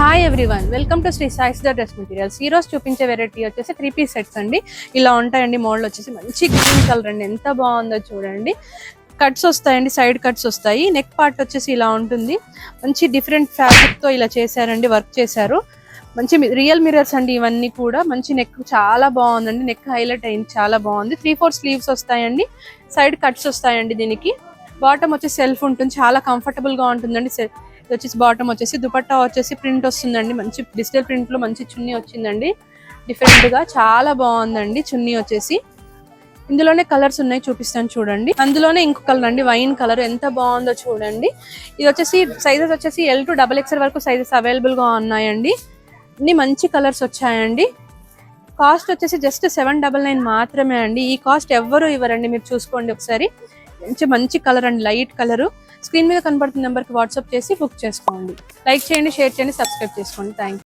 Hi everyone, welcome to Sri Sai's the dress materials. ఈ రోజు చూపించే వెరైటీ వచ్చేసి 3 పీస్ సెట్స్ అండి. ఇలా ఉంటాయండి. మోడల్ వచ్చేసి మంచి గ్రీన్ కలర్ అండి, ఎంత బాగుందో చూడండి. కట్స్ వస్తాయండి, సైడ్ కట్స్ వస్తాయి. నెక్ పార్ట్ వచ్చేసి ఇలా ఉంటుంది. మంచి డిఫరెంట్ ఫ్యాబ్రిక్ తో ఇలా చేశారండి, వర్క్ చేశారు. మంచి రియల్ మిరర్స్ అండి ఇవన్నీ కూడా. మంచి నెక్ చాలా బాగుందండి, నెక్ హైలైట్ అయింది, చాలా బాగుంది. 3/4 స్లీవ్స్ వస్తాయండి, సైడ్ కట్స్ వస్తాయండి. దీనికి బాటమ్ వచ్చేసి సెల్ఫ్ ఉంటుంది, చాలా కంఫర్టబుల్ గా ఉంటుందండి. ఇది వచ్చేసి బాటమ్ వచ్చేసి, దుపట్టా వచ్చేసి ప్రింట్ వస్తుందండి, మంచి డిజిటల్ ప్రింట్ లో మంచి చున్నీ వచ్చిందండి. డిఫరెంట్ గా చాలా బాగుందండి చున్నీ వచ్చేసి. ఇందులోనే కలర్స్ ఉన్నాయి, చూపిస్తాను చూడండి. అందులోనే ఇంకో కలర్ అండి, వైన్ కలర్, ఎంత బాగుందో చూడండి. ఇది వచ్చేసి సైజెస్ వచ్చేసి L to XXL వరకు సైజెస్ అవైలబుల్ గా ఉన్నాయండి. అన్ని మంచి కలర్స్ వచ్చాయండి. కాస్ట్ వచ్చేసి జస్ట్ 799 మాత్రమే అండి. ఈ కాస్ట్ ఎవ్వరు ఇవ్వరండి, మీరు చూసుకోండి ఒకసారి. మంచి కలర్ అండి, లైట్ కలర్. స్క్రీన్ మీద కనబడుతున్న నెంబర్కి వాట్సాప్ చేసి బుక్ చేసుకోండి. లైక్ చేయండి, షేర్ చేయండి, సబ్స్క్రైబ్ చేసుకోండి. Thank you.